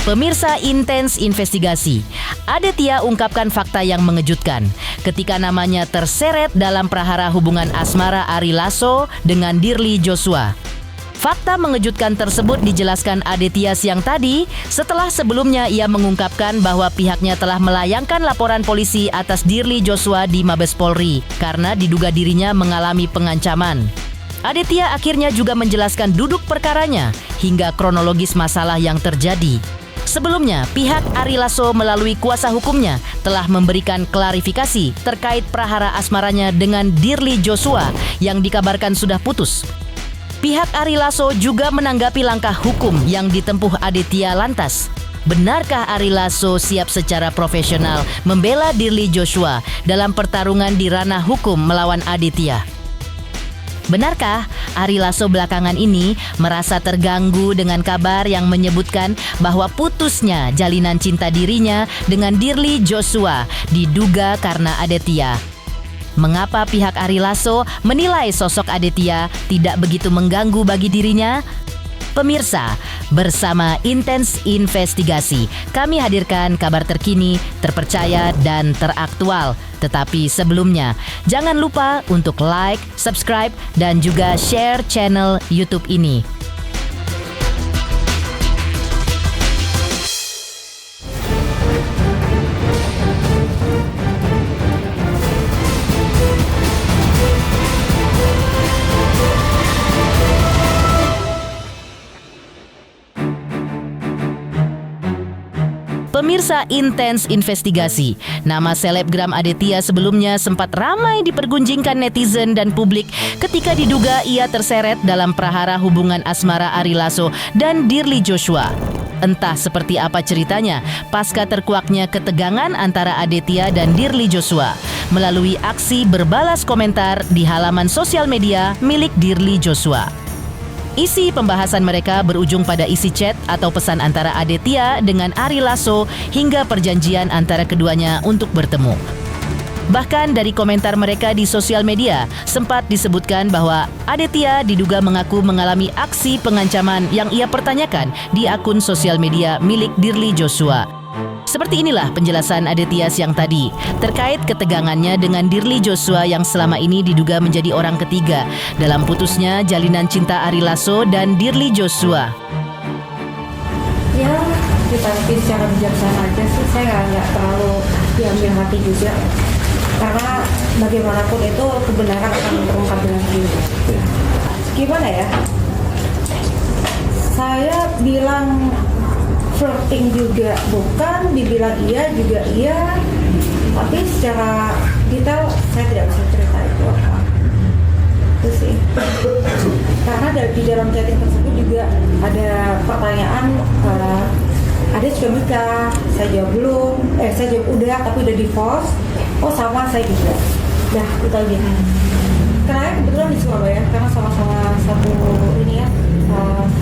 Pemirsa Intens Investigasi, Aditya ungkapkan fakta yang mengejutkan ketika namanya terseret dalam prahara hubungan asmara Ari Lasso dengan Dirli Joshua. Fakta mengejutkan tersebut dijelaskan Aditya siang tadi setelah sebelumnya ia mengungkapkan bahwa pihaknya telah melayangkan laporan polisi atas Dirli Joshua di Mabes Polri karena diduga dirinya mengalami pengancaman. Aditya akhirnya juga menjelaskan duduk perkaranya hingga kronologis masalah yang terjadi. Sebelumnya, pihak Ari Lasso melalui kuasa hukumnya telah memberikan klarifikasi terkait prahara asmaranya dengan Dirli Joshua yang dikabarkan sudah putus. Pihak Ari Lasso juga menanggapi langkah hukum yang ditempuh Aditya lantas. Benarkah Ari Lasso siap secara profesional membela Dirli Joshua dalam pertarungan di ranah hukum melawan Aditya? Benarkah Ari Lasso belakangan ini merasa terganggu dengan kabar yang menyebutkan bahwa putusnya jalinan cinta dirinya dengan Dirli Joshua diduga karena Aditya? Mengapa pihak Ari Lasso menilai sosok Aditya tidak begitu mengganggu bagi dirinya? Pemirsa, bersama Intens Investigasi, kami hadirkan kabar terkini, terpercaya, dan teraktual. Tetapi sebelumnya, jangan lupa untuk like, subscribe, dan juga share channel YouTube ini. Pemirsa Intens Investigasi, nama selebgram Aditya sebelumnya sempat ramai dipergunjingkan netizen dan publik ketika diduga ia terseret dalam prahara hubungan asmara Ari Lasso dan Dirli Joshua. Entah seperti apa ceritanya pasca terkuaknya ketegangan antara Aditya dan Dirli Joshua melalui aksi berbalas komentar di halaman sosial media milik Dirli Joshua. Isi pembahasan mereka berujung pada isi chat atau pesan antara Aditya dengan Ari Lasso hingga perjanjian antara keduanya untuk bertemu. Bahkan dari komentar mereka di sosial media sempat disebutkan bahwa Aditya diduga mengaku mengalami aksi pengancaman yang ia pertanyakan di akun sosial media milik Dirli Joshua. Seperti inilah penjelasan Aditya siang tadi terkait ketegangannya dengan Dirli Joshua yang selama ini diduga menjadi orang ketiga dalam putusnya jalinan cinta Ari Lasso dan Dirli Joshua. Ya, ditanggapi secara bijaksana aja sih, saya nggak terlalu diambil hati juga. Karena bagaimanapun itu kebenaran akan terungkap dengan sendiri. Gimana ya? Saya bilang flirting juga bukan, dibilang iya juga iya, tapi secara detail saya tidak bisa cerita itu apa. Itu sih. Karena di dalam chatting tersebut juga ada pertanyaan, ada sudah nikah, saya jawab belum, saya jawab udah tapi udah divorce. Oh sama, saya juga. Dah, itu aja. Karena kebetulan di Surabaya, karena sama-sama satu ini ya,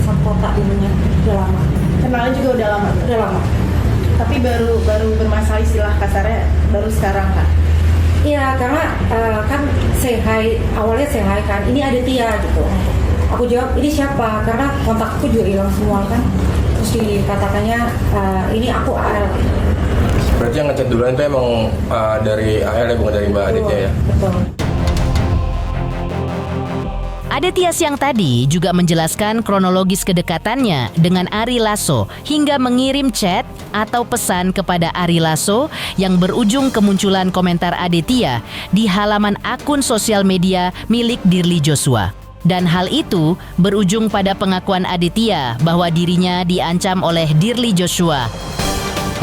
satu kota dulunya, udah lama. Kenalnya juga udah lama. Udah lama. Tapi baru bermasalah istilah kasarnya baru sekarang kan? Iya, karena kan awalnya say hi kan, ini Aditya gitu. Aku jawab, ini siapa? Karena kontakku juga hilang semua kan. Terus dikatakannya, ini aku AL. Berarti yang ngechat duluan itu emang dari AL ya, bukan dari Mbak Aditya ya? Betul. Aditya siang tadi juga menjelaskan kronologis kedekatannya dengan Ari Lasso hingga mengirim chat atau pesan kepada Ari Lasso yang berujung kemunculan komentar Aditya di halaman akun sosial media milik Dirli Joshua. Dan hal itu berujung pada pengakuan Aditya bahwa dirinya diancam oleh Dirli Joshua.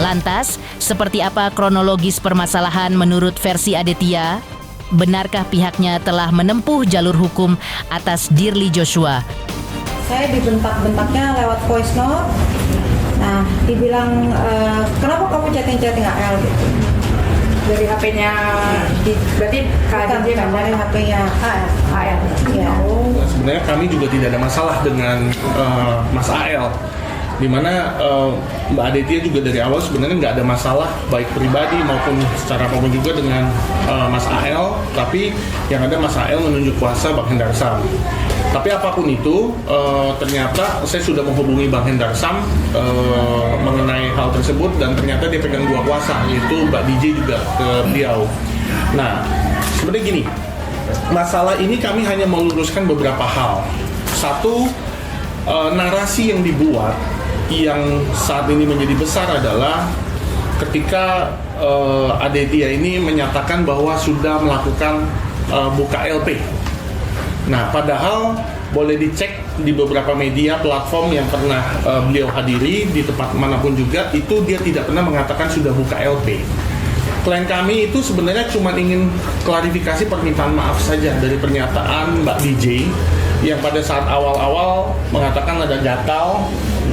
Lantas, seperti apa kronologis permasalahan menurut versi Aditya? Benarkah pihaknya telah menempuh jalur hukum atas Dirli Joshua? Saya dibentak-bentaknya lewat voice note. Nah, dibilang, kenapa kamu chatting-chatting AL gitu? Dari HP-nya, berarti Bukan dari HP-nya AL. Ya. Sebenarnya kami juga tidak ada masalah dengan Mas AL. Dimana Mbak Aditya juga dari awal sebenarnya nggak ada masalah baik pribadi maupun secara apapun juga dengan Mas AL, tapi yang ada Mas AL menunjuk kuasa Bang Hendar Sam. Tapi apapun itu, ternyata saya sudah menghubungi Bang Hendar Sam mengenai hal tersebut, dan ternyata dia pegang 2 kuasa, yaitu Mbak DJ juga ke beliau. Nah, sebenarnya gini, masalah ini kami hanya meluruskan beberapa hal. Satu, narasi yang dibuat yang saat ini menjadi besar adalah ketika Aditya ini menyatakan bahwa sudah melakukan buka LP. Nah, padahal boleh dicek di beberapa media platform yang pernah beliau hadiri di tempat manapun juga, itu dia tidak pernah mengatakan sudah buka LP. Klien kami itu sebenarnya cuma ingin klarifikasi permintaan maaf saja dari pernyataan Mbak DJ yang pada saat awal-awal mengatakan ada gatal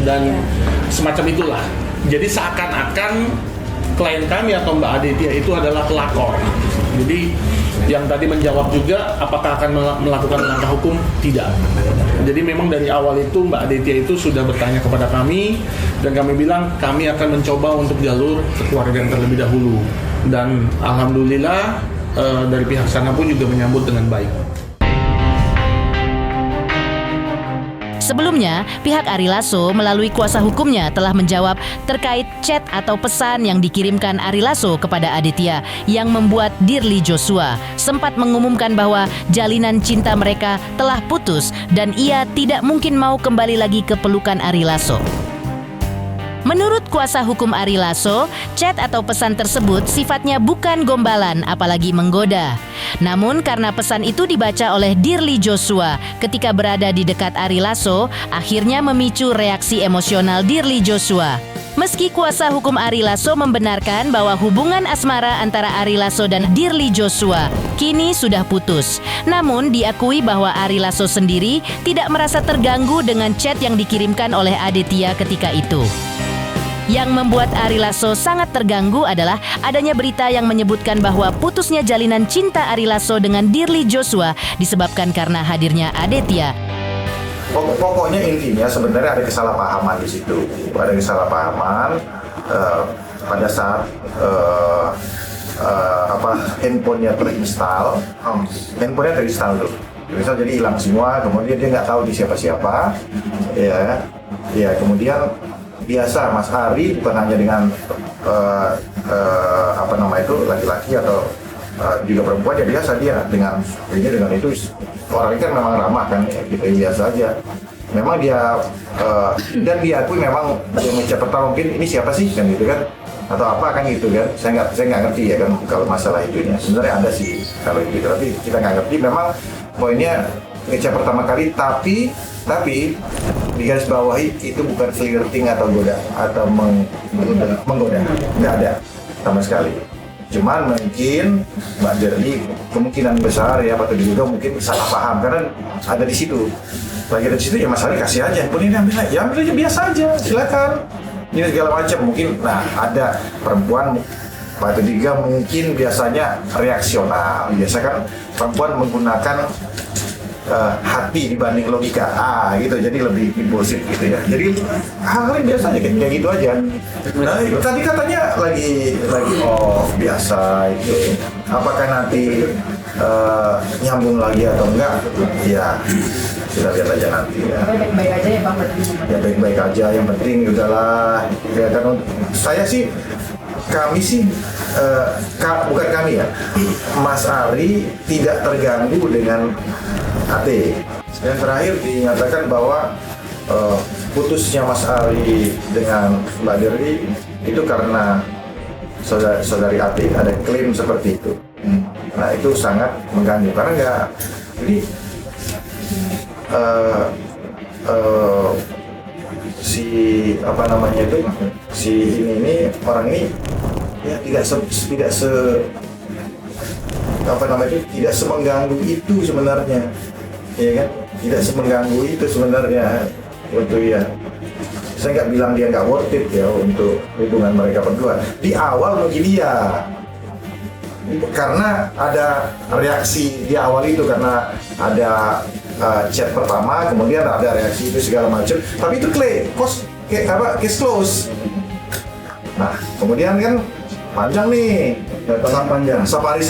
dan semacam itulah. Jadi seakan-akan klien kami atau Mbak Aditya itu adalah pelakor. Jadi yang tadi menjawab juga apakah akan melakukan langkah hukum, tidak. Jadi memang dari awal itu Mbak Aditya itu sudah bertanya kepada kami, dan kami bilang kami akan mencoba untuk jalur kekeluargaan terlebih dahulu, dan alhamdulillah dari pihak sana pun juga menyambut dengan baik. Sebelumnya, pihak Ari Lasso melalui kuasa hukumnya telah menjawab terkait chat atau pesan yang dikirimkan Ari Lasso kepada Aditya yang membuat Dirli Joshua sempat mengumumkan bahwa jalinan cinta mereka telah putus dan ia tidak mungkin mau kembali lagi ke pelukan Ari Lasso. Menurut kuasa hukum Ari Lasso, chat atau pesan tersebut sifatnya bukan gombalan apalagi menggoda. Namun karena pesan itu dibaca oleh Dirli Joshua ketika berada di dekat Ari Lasso, akhirnya memicu reaksi emosional Dirli Joshua. Meski kuasa hukum Ari Lasso membenarkan bahwa hubungan asmara antara Ari Lasso dan Dirli Joshua kini sudah putus, namun diakui bahwa Ari Lasso sendiri tidak merasa terganggu dengan chat yang dikirimkan oleh Aditya ketika itu. Yang membuat Ari Lasso sangat terganggu adalah adanya berita yang menyebutkan bahwa putusnya jalinan cinta Ari Lasso dengan Dirli Joshua disebabkan karena hadirnya Aditya. Pokoknya intinya sebenarnya ada kesalahpahaman di situ. Ada kesalahpahaman pada saat handphonenya terinstall, tuh. Misal jadi hilang semua, kemudian dia nggak tahu di siapa-siapa, ya kemudian biasa Mas Ari bukan hanya dengan laki-laki atau juga perempuan, ya biasa dia dengan itu orangnya kan memang ramah kan, gitu biasa aja. Memang dia dan diakui memang dia mencap pertama mungkin ini siapa sih kan gitu kan, atau apa kan gitu kan. Saya nggak ngerti ya kan kalau masalah itunya. Sebenarnya ada sih kalau itu, tapi kita nggak ngerti. Memang poinnya ngecap pertama kali, tapi di garis bawahi itu bukan flirting atau goda atau menggoda, nggak ada sama sekali. Cuman mungkin Mbak Dirli kemungkinan besar ya, patut diduga mungkin salah paham karena ada di situ. Lagi di situ ya Mas Ari kasih aja, pun ini ambil aja biasa aja, silakan. Ini segala macam mungkin. Nah ada perempuan patut diduga mungkin biasanya reaksional. Biasa kan perempuan menggunakan hati dibanding logika, gitu, jadi lebih impulsif gitu ya. Jadi hal-hal yang biasa aja kayak gitu aja. Nah, tadi katanya lagi biasa itu. Apakah nanti nyambung lagi atau enggak? Ya kita lihat aja nanti ya. Baik-baik aja ya Bang. Ya baik-baik aja, yang penting udahlah. Ya kan kami sih bukan kami ya. Mas Ari tidak terganggu dengan AT. Yang terakhir dinyatakan bahwa putusnya Mas Ari dengan Mbak Dirli itu karena saudari AT, ada klaim seperti itu. Nah itu sangat mengganggu karena nggak, jadi si ini orang ini ya tidak semengganggu itu sebenarnya, ya kan? Tidak semengganggu itu sebenarnya untuk ya. Saya nggak bilang dia nggak worth it ya untuk hubungan mereka berdua. Di awal mungkin iya, karena ada reaksi di awal itu karena ada chat pertama, kemudian ada reaksi itu segala macam. Tapi itu case close. Nah kemudian kan panjang nih, panjang safari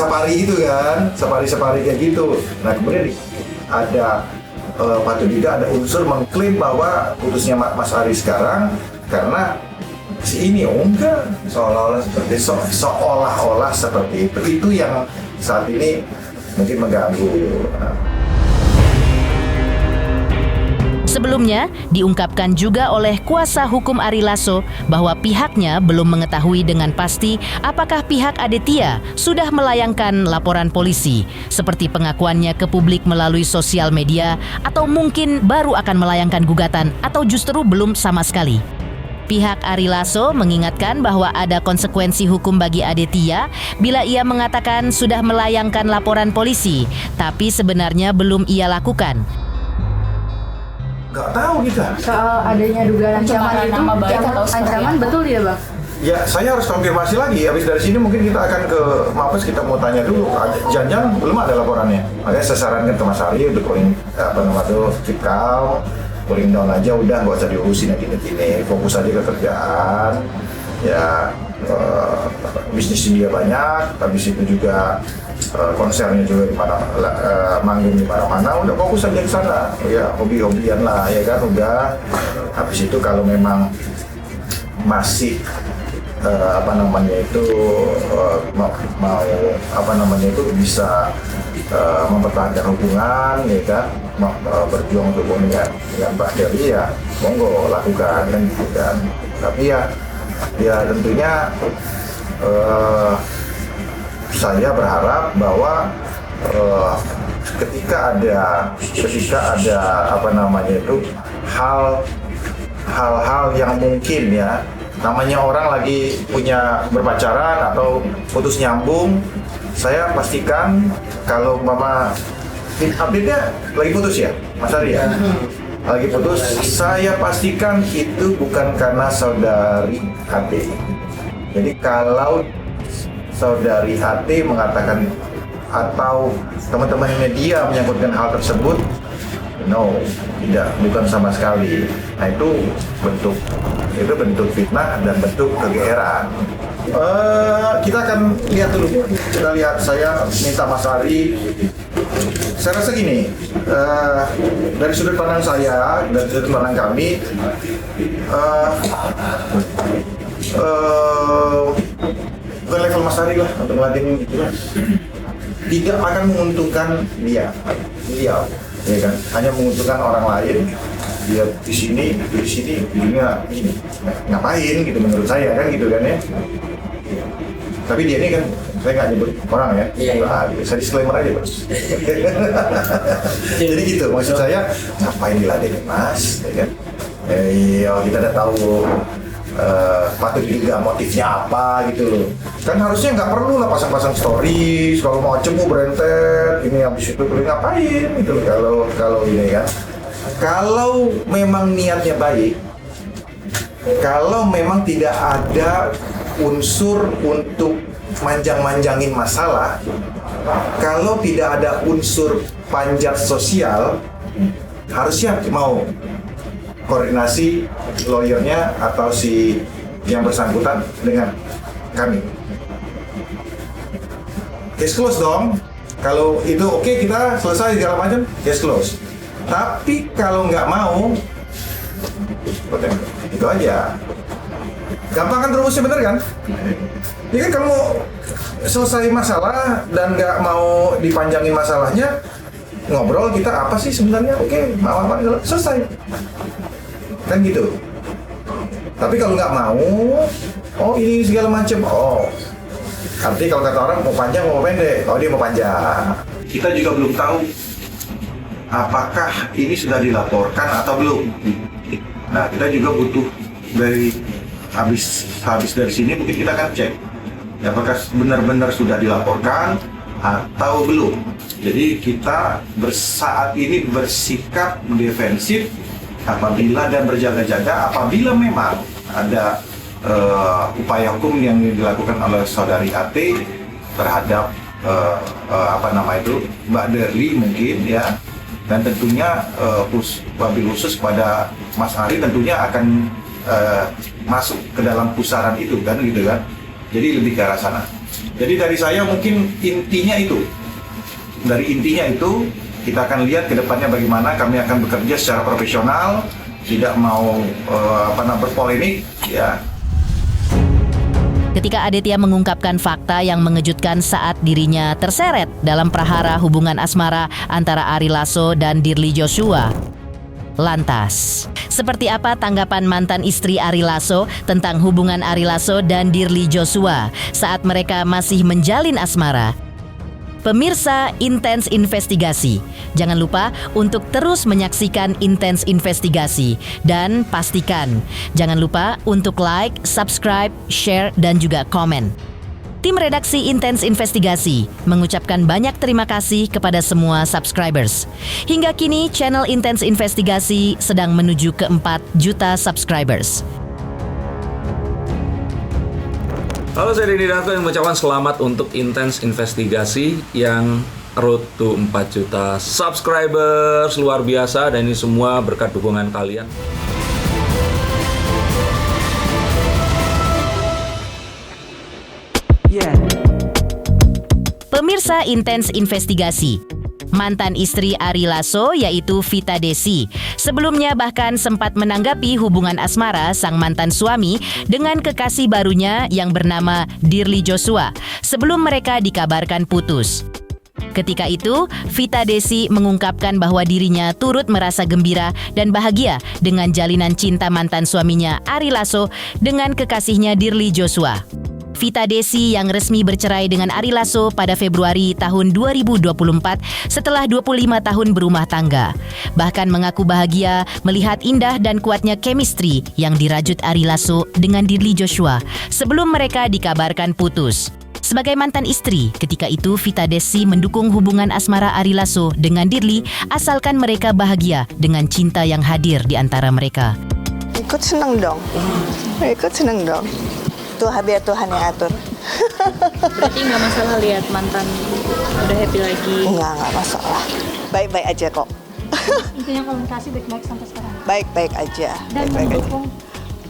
itu kan, safari kayak gitu. Nah kemudian ada patut juga ada unsur mengklaim bahwa putusnya Mas Ari sekarang karena si ini enggak, seolah-olah seperti itu yang saat ini mungkin mengganggu. Sebelumnya, diungkapkan juga oleh kuasa hukum Ari Lasso bahwa pihaknya belum mengetahui dengan pasti apakah pihak Aditya sudah melayangkan laporan polisi, seperti pengakuannya ke publik melalui sosial media, atau mungkin baru akan melayangkan gugatan, atau justru belum sama sekali. Pihak Ari Lasso mengingatkan bahwa ada konsekuensi hukum bagi Aditya bila ia mengatakan sudah melayangkan laporan polisi, tapi sebenarnya belum ia lakukan. Nggak tahu kita. Soal adanya dugaan ancaman itu, nama baik atau ancaman betul ya Bang? Ya, saya harus konfirmasi lagi. Habis dari sini mungkin kita akan ke Mabes, kita mau tanya dulu. Jangan-jangan belum ada laporannya. Makanya saya sarankan ke Mas Ari untuk keep calm, cooling down aja, udah nggak usah diurusin gini-gini. Fokus aja ke kerjaan. Ya, bisnis dia banyak. Habis itu juga konsernya juga di mana, manggung di mana-mana, udah fokus aja di sana. Ya, hobi-hobian lah, ya kan, udah. Habis itu kalau memang masih bisa mempertahankan hubungan, ya kan, berjuang untuk dengan Mbak Dewi, ya monggo lakukan kan gitu kan. Tapi ya tentunya saya berharap bahwa ketika ada hal-hal yang mungkin, ya, namanya orang lagi berpacaran atau putus nyambung, saya pastikan kalau mama update-nya lagi putus ya, Mas Ari ya, lagi putus, saya pastikan itu bukan karena saudari HT. Jadi kalau saudari HT mengatakan atau teman-teman media menyangkutkan hal tersebut, no, tidak, bukan sama sekali. Nah, itu bentuk fitnah dan bentuk kegeeran. Kita akan lihat dulu. Kita lihat, saya minta Mas Ari. Saya rasa gini, dari sudut pandang saya, dari sudut pandang kami, bukan level Mas Ari lah untuk ngeladenin gitu lah. Tidak akan menguntungkan dia, ya kan, hanya menguntungkan orang lain. Dia di sini, ujungnya ini ngapain gitu menurut saya kan gitu kan ya. Tapi dia ini kan, saya nggak nyebut orang ya, saya disclaimer aja bos. Jadi gitu, maksud saya ngapain diladenin Mas, ya kan? Kita udah tahu patut juga motifnya apa gitu loh. Kan harusnya nggak perlu lah pasang-pasang stories, kalau mau cemu berentet, ini habis itu ngapain gitu loh, kalau ini kan. Kalau memang niatnya baik, kalau memang tidak ada unsur untuk manjang-manjangin masalah, kalau tidak ada unsur panjat sosial, harusnya mau koordinasi lawyernya atau si yang bersangkutan dengan kami. Case close dong. Kalau itu oke, kita selesai segala macam, case close. Tapi kalau nggak mau, itu aja. Gampang kan rumusnya, bener kan? Ini kan kamu selesai masalah dan nggak mau dipanjangin masalahnya, ngobrol kita apa sih sebenarnya? Oke, mau apa? Selesai. Kan gitu. Tapi kalau nggak mau, ini segala macam, arti kalau kata orang mau panjang mau pendek, dia mau panjang. Kita juga belum tahu apakah ini sudah dilaporkan atau belum. Nah, kita juga butuh dari habis dari sini mungkin kita akan cek apakah benar-benar sudah dilaporkan atau belum. Jadi kita saat ini bersikap defensif apabila dan berjaga-jaga apabila memang ada upaya hukum yang dilakukan oleh saudari AT terhadap Mbak Derli mungkin ya, dan tentunya wabil khusus pada Mas Ari tentunya akan masuk ke dalam pusaran itu kan gitu kan. Jadi lebih ke arah sana. Jadi dari saya mungkin intinya itu kita akan lihat ke depannya bagaimana. Kami akan bekerja secara profesional, tidak mau berpolemik ya. Ketika Aditya mengungkapkan fakta yang mengejutkan saat dirinya terseret dalam prahara hubungan asmara antara Ari Lasso dan Dirli Joshua. Lantas, seperti apa tanggapan mantan istri Ari Lasso tentang hubungan Ari Lasso dan Dirli Joshua saat mereka masih menjalin asmara? Pemirsa Intens Investigasi, jangan lupa untuk terus menyaksikan Intens Investigasi dan pastikan jangan lupa untuk like, subscribe, share, dan juga komen. Tim redaksi Intens Investigasi mengucapkan banyak terima kasih kepada semua subscribers. Hingga kini channel Intens Investigasi sedang menuju ke 4 juta subscribers. Halo, saya Denny Darko yang mengucapkan selamat untuk Intens Investigasi yang road to 4 juta subscribers. Luar biasa, dan ini semua berkat dukungan kalian. Pemirsa Intens Investigasi, mantan istri Ari Lasso yaitu Vita Desi sebelumnya bahkan sempat menanggapi hubungan asmara sang mantan suami dengan kekasih barunya yang bernama Dirli Joshua sebelum mereka dikabarkan putus. Ketika itu, Vita Desi mengungkapkan bahwa dirinya turut merasa gembira dan bahagia dengan jalinan cinta mantan suaminya Ari Lasso dengan kekasihnya Dirli Joshua. Vita Desi yang resmi bercerai dengan Ari Lasso pada Februari tahun 2024 setelah 25 tahun berumah tangga. Bahkan mengaku bahagia melihat indah dan kuatnya chemistry yang dirajut Ari Lasso dengan Dirli Joshua sebelum mereka dikabarkan putus. Sebagai mantan istri, ketika itu Vita Desi mendukung hubungan asmara Ari Lasso dengan Dirli asalkan mereka bahagia dengan cinta yang hadir di antara mereka. Ikut seneng dong. Biar Tuhan yang atur. Berarti nggak masalah lihat mantan udah happy lagi? Nggak masalah. Baik-baik aja kok. Intinya komunikasi baik-baik sampai sekarang? Baik-baik aja. Dan baik-baik mendukung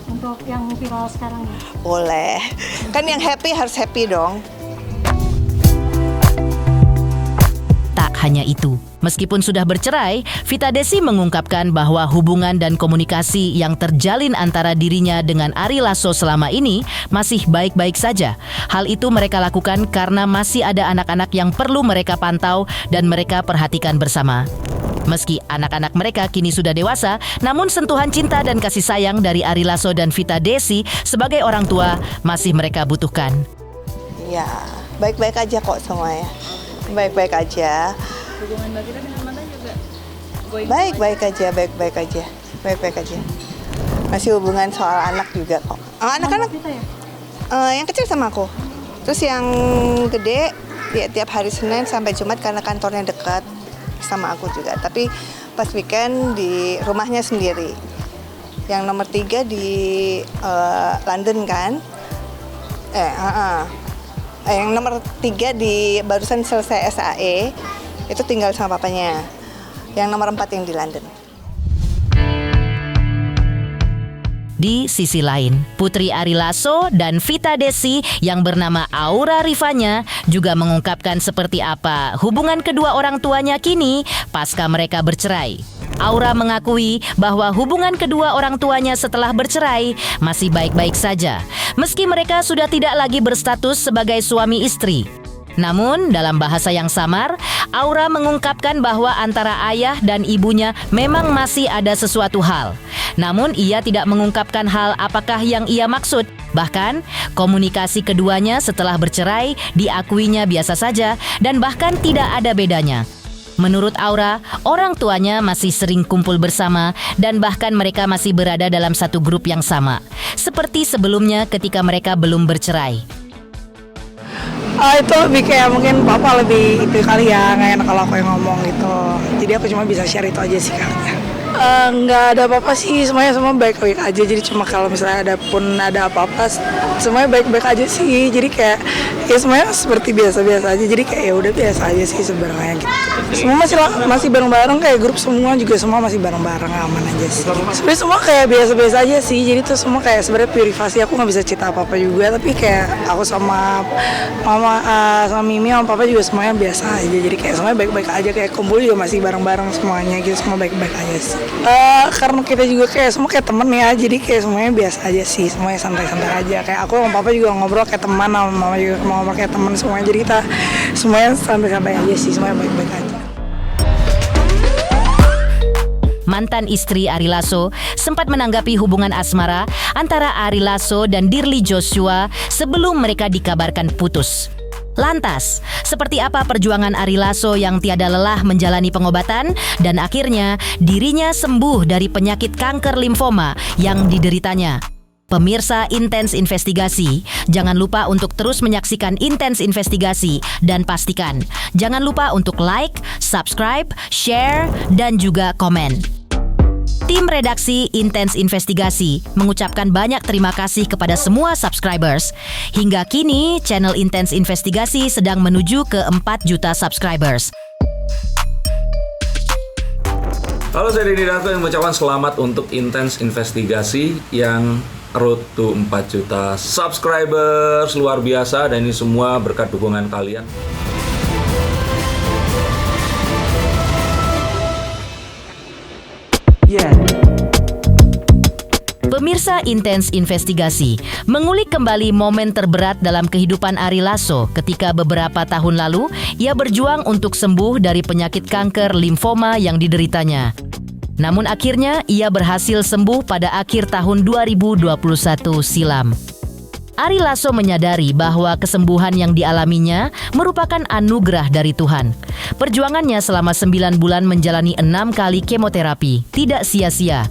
untuk yang viral sekarang ya? Boleh. Kan yang happy harus happy dong. Tak hanya itu, meskipun sudah bercerai, Vita Desi mengungkapkan bahwa hubungan dan komunikasi yang terjalin antara dirinya dengan Ari Lasso selama ini masih baik-baik saja. Hal itu mereka lakukan karena masih ada anak-anak yang perlu mereka pantau dan mereka perhatikan bersama. Meski anak-anak mereka kini sudah dewasa, namun sentuhan cinta dan kasih sayang dari Ari Lasso dan Vita Desi sebagai orang tua masih mereka butuhkan. Ya, baik-baik aja kok semuanya. Baik-baik aja. Hubungan Mbak Vita dengan mantan juga baik-baik aja. Masih hubungan soal anak juga kok. Anak-anak yang kecil sama aku. Terus yang gede ya tiap hari Senin sampai Jumat karena kantornya dekat sama aku juga. Tapi pas weekend di rumahnya sendiri. Yang nomor 3 di London kan. Yang nomor 3 di barusan selesai SAE itu tinggal sama papanya. Yang nomor 4 yang di London. Di sisi lain, putri Ari Lasso dan Vita Desi yang bernama Aura Rifanya juga mengungkapkan seperti apa hubungan kedua orang tuanya kini pasca mereka bercerai. Aura mengakui bahwa hubungan kedua orang tuanya setelah bercerai masih baik-baik saja, meski mereka sudah tidak lagi berstatus sebagai suami istri. Namun, dalam bahasa yang samar, Aura mengungkapkan bahwa antara ayah dan ibunya memang masih ada sesuatu hal. Namun, ia tidak mengungkapkan hal apakah yang ia maksud. Bahkan, komunikasi keduanya setelah bercerai diakuinya biasa saja dan bahkan tidak ada bedanya. Menurut Aura, orang tuanya masih sering kumpul bersama dan bahkan mereka masih berada dalam satu grup yang sama, seperti sebelumnya ketika mereka belum bercerai. Itu lebih kayak mungkin papa lebih itu kali ya, nggak enak kalau aku yang ngomong gitu. Jadi aku cuma bisa share itu aja sih kak. Nggak ada apa-apa sih, semuanya semua baik-baik aja. Jadi cuma kalau misalnya ada apa-apa, semuanya baik-baik aja sih. Jadi kayak ya semuanya seperti biasa-biasa aja, jadi kayak ya udah biasa aja sih sebenarnya gitu. Semua masih bareng-bareng, kayak grup semua juga semua masih bareng-bareng, aman aja sih. Sebenarnya semua kayak biasa-biasa aja sih, jadi tuh semua kayak sebenarnya privasi, aku nggak bisa cerita apa-apa juga, tapi kayak aku sama mama sama Mimi sama papa juga semuanya biasa aja, jadi kayak semuanya baik-baik aja, kayak kumpul juga masih bareng-bareng semuanya gitu, semua baik-baik aja sih. Karena kita juga kayak semua kayak temen ya, jadi kayak semuanya biasa aja sih, semuanya santai-santai aja. Kayak aku sama papa juga ngobrol kayak teman, sama mama juga ngobrol kayak teman semuanya, jadi kita semuanya santai-santai aja sih, semuanya baik-baik aja. Mantan istri Ari Lasso sempat menanggapi hubungan asmara antara Ari Lasso dan Dirli Joshua sebelum mereka dikabarkan putus. Lantas, seperti apa perjuangan Ari Lasso yang tiada lelah menjalani pengobatan dan akhirnya dirinya sembuh dari penyakit kanker limfoma yang dideritanya? Pemirsa Intens Investigasi, jangan lupa untuk terus menyaksikan Intens Investigasi dan pastikan jangan lupa untuk like, subscribe, share, dan juga komen. Tim redaksi Intens Investigasi mengucapkan banyak terima kasih kepada semua subscribers. Hingga kini, channel Intens Investigasi sedang menuju ke 4 juta subscribers. Halo, saya Denny Darko yang mengucapkan selamat untuk Intens Investigasi yang road to 4 juta subscribers. Luar biasa, dan ini semua berkat dukungan kalian. Pemirsa Intens Investigasi mengulik kembali momen terberat dalam kehidupan Ari Lasso ketika beberapa tahun lalu ia berjuang untuk sembuh dari penyakit kanker limfoma yang dideritanya. Namun akhirnya ia berhasil sembuh pada akhir tahun 2021 silam. Ari Lasso menyadari bahwa kesembuhan yang dialaminya merupakan anugerah dari Tuhan. Perjuangannya selama 9 bulan menjalani 6 kali kemoterapi tidak sia-sia.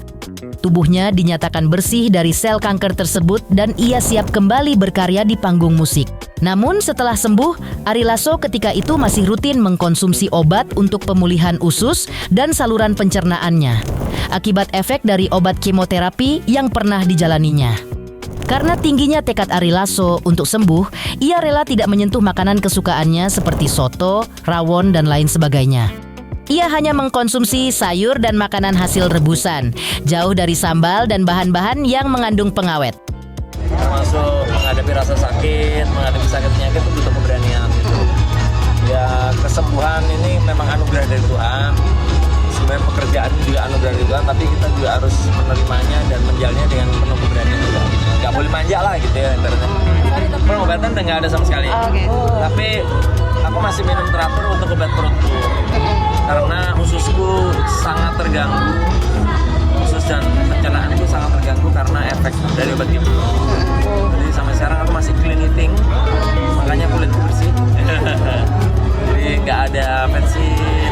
Tubuhnya dinyatakan bersih dari sel kanker tersebut dan ia siap kembali berkarya di panggung musik. Namun setelah sembuh, Ari Lasso ketika itu masih rutin mengkonsumsi obat untuk pemulihan usus dan saluran pencernaannya, akibat efek dari obat kemoterapi yang pernah dijalaninya. Karena tingginya tekad Ari Lasso untuk sembuh, ia rela tidak menyentuh makanan kesukaannya seperti soto, rawon, dan lain sebagainya. Ia hanya mengkonsumsi sayur dan makanan hasil rebusan, jauh dari sambal dan bahan-bahan yang mengandung pengawet. Termasuk menghadapi rasa sakit, menghadapi sakit penyakit itu butuh keberanian. Ya, kesembuhan ini memang anugerah dari Tuhan. Sebenarnya pekerjaan juga anugerah dari Tuhan, tapi kita juga harus menerimanya dan menjalannya dengan penuh keberanian juga. Gak boleh manja lah gitu ya. Pengobatan udah nggak ada sama sekali. Tapi aku masih minum teratur untuk obat perutku. Karena ususku sangat terganggu, usus dan pencernaanku sangat terganggu karena efek dari obat itu. Jadi sampai sekarang aku masih clean eating, makanya kulitku bersih. Jadi nggak ada bensin,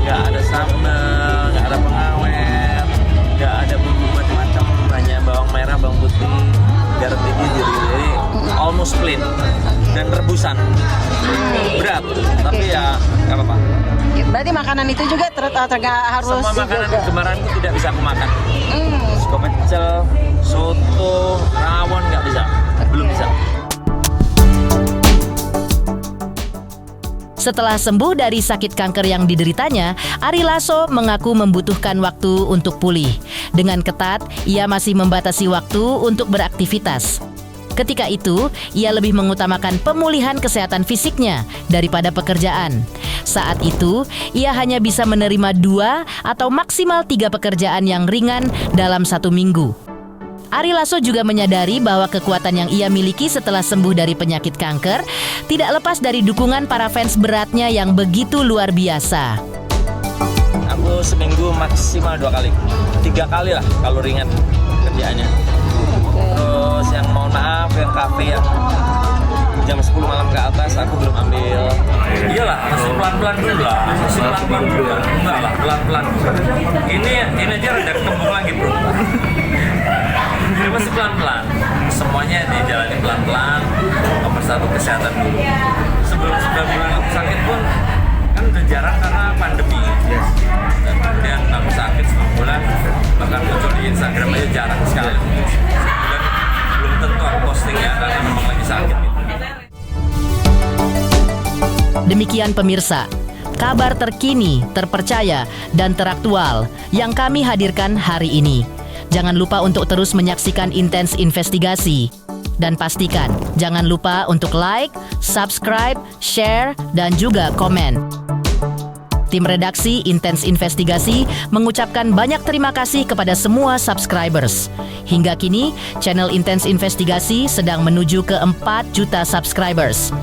nggak ada sambal, nggak ada pengawet, nggak ada bumbu macam-macam, hanya bawang merah, bawang putih, garam tinggi, jadi almost clean dan rebusan. Berat, tapi ya nggak apa-apa. Berarti makanan itu juga harus semua makanan kegemaranku tidak bisa aku makan. Sego pecel, soto, rawon nggak bisa, belum bisa. Setelah sembuh dari sakit kanker yang dideritanya, Ari Lasso mengaku membutuhkan waktu untuk pulih. Dengan ketat, ia masih membatasi waktu untuk beraktivitas. Ketika itu, ia lebih mengutamakan pemulihan kesehatan fisiknya daripada pekerjaan. Saat itu, ia hanya bisa menerima 2 atau maksimal 3 pekerjaan yang ringan dalam 1 minggu. Ari Lasso juga menyadari bahwa kekuatan yang ia miliki setelah sembuh dari penyakit kanker tidak lepas dari dukungan para fans beratnya yang begitu luar biasa. Aku seminggu maksimal 2 kali, 3 kali lah kalau ringan kerjaannya. Terus yang mohon maaf, yang kafe yang jam 10 malam ke atas aku belum ambil. Iyalah, masih pelan-pelan dulu lah. Masih pelan-pelan dulu lah. Enggak lah, pelan-pelan. Ini aja rada kembung lagi, bro. Ini masih pelan-pelan. Semuanya dijalani pelan-pelan. Nomor 1 kesehatan dulu. Sebelum 9 bulan aku sakit pun kan udah jarang karena pandemi. Dan kemudian aku sakit 9 bulan, bahkan muncul di Instagram aja jarang sekali. Dan belum tentu aku posting ya karena memang lagi sakit. Demikian pemirsa, kabar terkini, terpercaya, dan teraktual yang kami hadirkan hari ini. Jangan lupa untuk terus menyaksikan Intens Investigasi. Dan pastikan, jangan lupa untuk like, subscribe, share, dan juga komen. Tim redaksi Intens Investigasi mengucapkan banyak terima kasih kepada semua subscribers. Hingga kini, channel Intens Investigasi sedang menuju ke 4 juta subscribers.